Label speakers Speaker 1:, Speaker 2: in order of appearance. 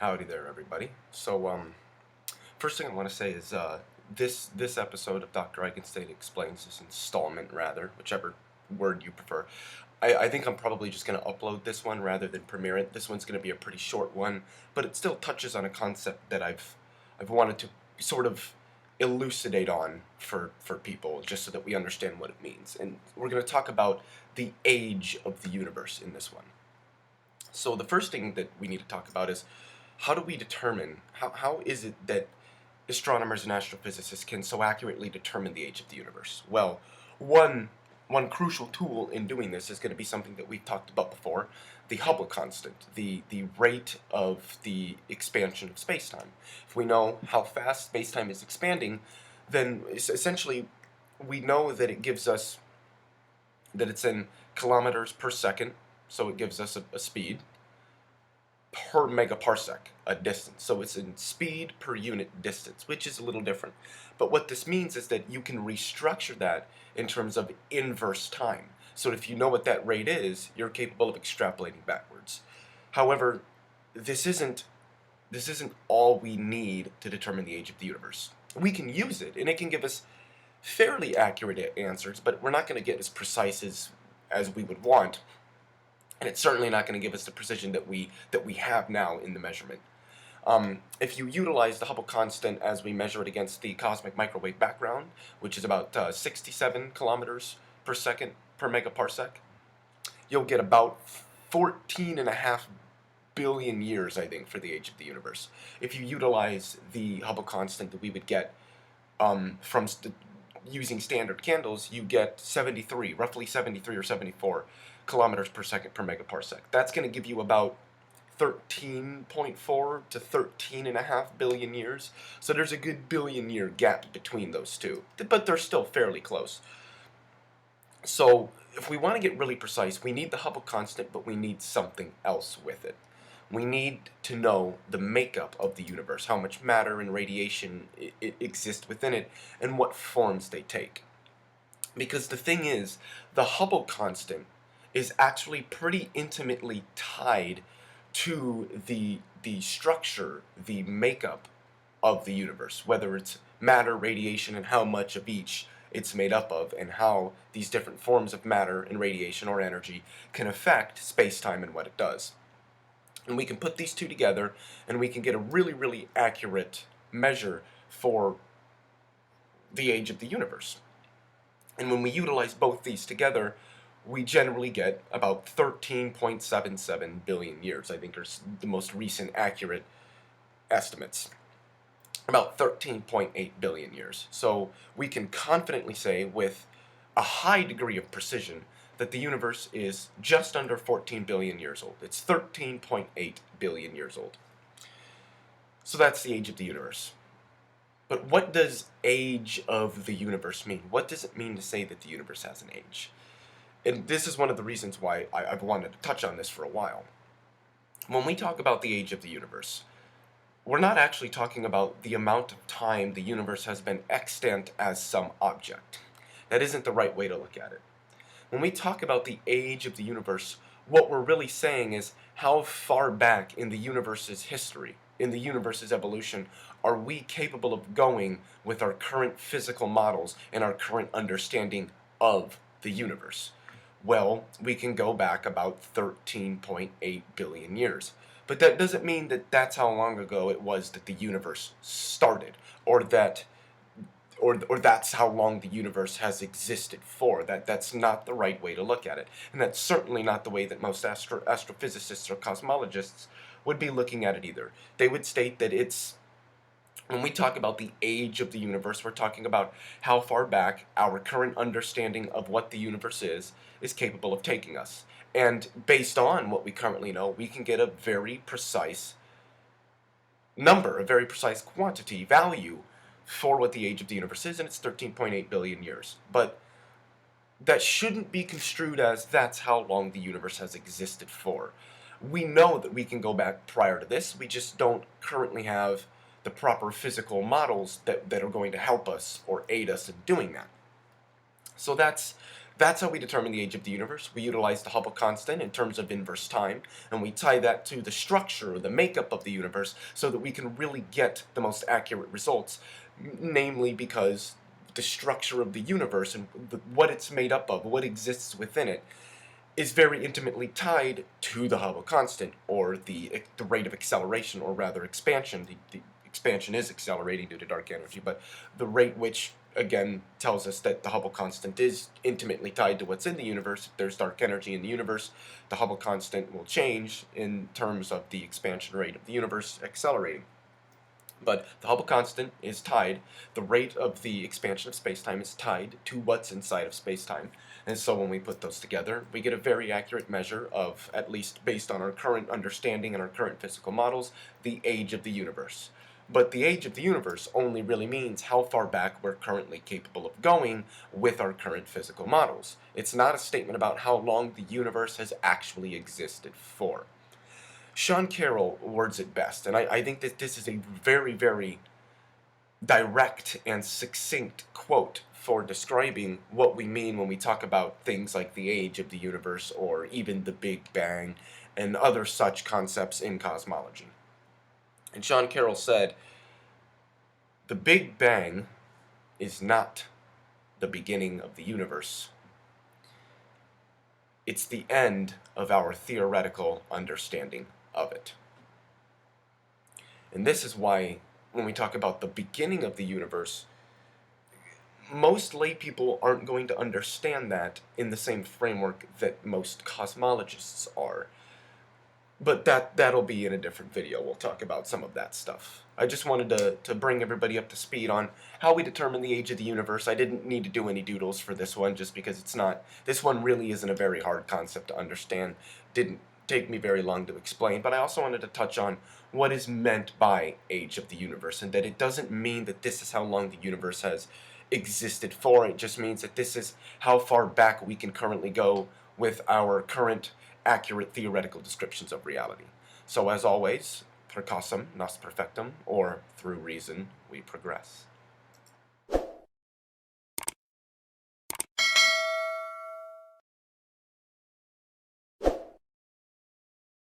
Speaker 1: Howdy there, everybody. First thing I want to say is this episode of Dr. Eigenstate Explains, this installment rather, whichever word you prefer. I think I'm probably just going to upload this one rather than premiere it. This one's going to be a pretty short one, but it still touches on a concept that I've wanted to sort of elucidate on for people, just so that we understand what it means. And we're going to talk about the age of the universe in this one. So the first thing that we need to talk about is, how do we determine, how is it that astronomers and astrophysicists can so accurately determine the age of the universe? Well, one crucial tool in doing this is going to be something that we've talked about before, the Hubble constant, the rate of the expansion of spacetime. If we know how fast spacetime is expanding, then essentially we know that it gives us, that it's in kilometers per second, so it gives us a speed, per megaparsec, a distance. So it's in speed per unit distance, which is a little different. But what this means is that you can restructure that in terms of inverse time. So if you know what that rate is, you're capable of extrapolating backwards. However, this isn't all we need to determine the age of the universe. We can use it, and it can give us fairly accurate answers, but we're not going to get as precise as we would want. And it's certainly not going to give us the precision that we have now in the measurement. If you utilize the Hubble constant as we measure it against the cosmic microwave background, which is about 67 kilometers per second per megaparsec, you'll get about 14.5 billion years, I think, for the age of the universe. If you utilize the Hubble constant that we would get from using standard candles, you get 73, roughly 73 or 74 kilometers per second per megaparsec. That's going to give you about 13.4 to 13.5 billion years. So there's a good billion-year gap between those two, but they're still fairly close. So if we want to get really precise, we need the Hubble constant, but we need something else with it. We need to know the makeup of the universe, how much matter and radiation exists within it, and what forms they take. Because the thing is, the Hubble constant is actually pretty intimately tied to the structure, the makeup of the universe, whether it's matter, radiation, and how much of each it's made up of, and how these different forms of matter and radiation or energy can affect space-time and what it does. And we can put these two together, and we can get a really, really accurate measure for the age of the universe. And when we utilize both these together, we generally get about 13.77 billion years, I think, are the most recent accurate estimates. About 13.8 billion years. So we can confidently say with a high degree of precision that the universe is just under 14 billion years old. It's 13.8 billion years old. So that's the age of the universe. But what does age of the universe mean? What does it mean to say that the universe has an age? And this is one of the reasons why I've wanted to touch on this for a while. When we talk about the age of the universe, we're not actually talking about the amount of time the universe has been extant as some object. That isn't the right way to look at it. When we talk about the age of the universe, what we're really saying is how far back in the universe's history, in the universe's evolution, are we capable of going with our current physical models and our current understanding of the universe? Well, we can go back about 13.8 billion years. But that doesn't mean that that's how long ago it was that the universe started, or that's how long the universe has existed for. That's not the right way to look at it. And that's certainly not the way that most astrophysicists or cosmologists would be looking at it either. They would state that when we talk about the age of the universe, we're talking about how far back our current understanding of what the universe is capable of taking us. And based on what we currently know, we can get a very precise number, a very precise quantity, value for what the age of the universe is, and it's 13.8 billion years. But that shouldn't be construed as that's how long the universe has existed for. We know that we can go back prior to this, we just don't currently have the proper physical models that are going to help us or aid us in doing that. So that's That's how we determine the age of the universe. We utilize the Hubble constant in terms of inverse time, and we tie that to the structure or the makeup of the universe so that we can really get the most accurate results, namely because the structure of the universe and what it's made up of, what exists within it, is very intimately tied to the Hubble constant, or the rate of acceleration, or rather expansion. The expansion is accelerating due to dark energy, but the rate which, again, tells us that the Hubble constant is intimately tied to what's in the universe. If there's dark energy in the universe, the Hubble constant will change in terms of the expansion rate of the universe accelerating. But the Hubble constant is tied, the rate of the expansion of spacetime is tied to what's inside of spacetime. And so when we put those together, we get a very accurate measure of, at least based on our current understanding and our current physical models, the age of the universe. But the age of the universe only really means how far back we're currently capable of going with our current physical models. It's not a statement about how long the universe has actually existed for. Sean Carroll words it best, and I think that this is a very, very direct and succinct quote for describing what we mean when we talk about things like the age of the universe or even the Big Bang and other such concepts in cosmology. And Sean Carroll said, "The Big Bang is not the beginning of the universe. It's the end of our theoretical understanding of it." And this is why, when we talk about the beginning of the universe, most lay people aren't going to understand that in the same framework that most cosmologists are. But that'll be in a different video. We'll talk about some of that stuff. I just wanted to bring everybody up to speed on how we determine the age of the universe. I didn't need to do any doodles for this one just because this one really isn't a very hard concept to understand. Didn't take me very long to explain, but I also wanted to touch on what is meant by age of the universe, and that it doesn't mean that this is how long the universe has existed for. It just means that this is how far back we can currently go with our current accurate theoretical descriptions of reality. So as always, per causam nos perfectum, or through reason we progress.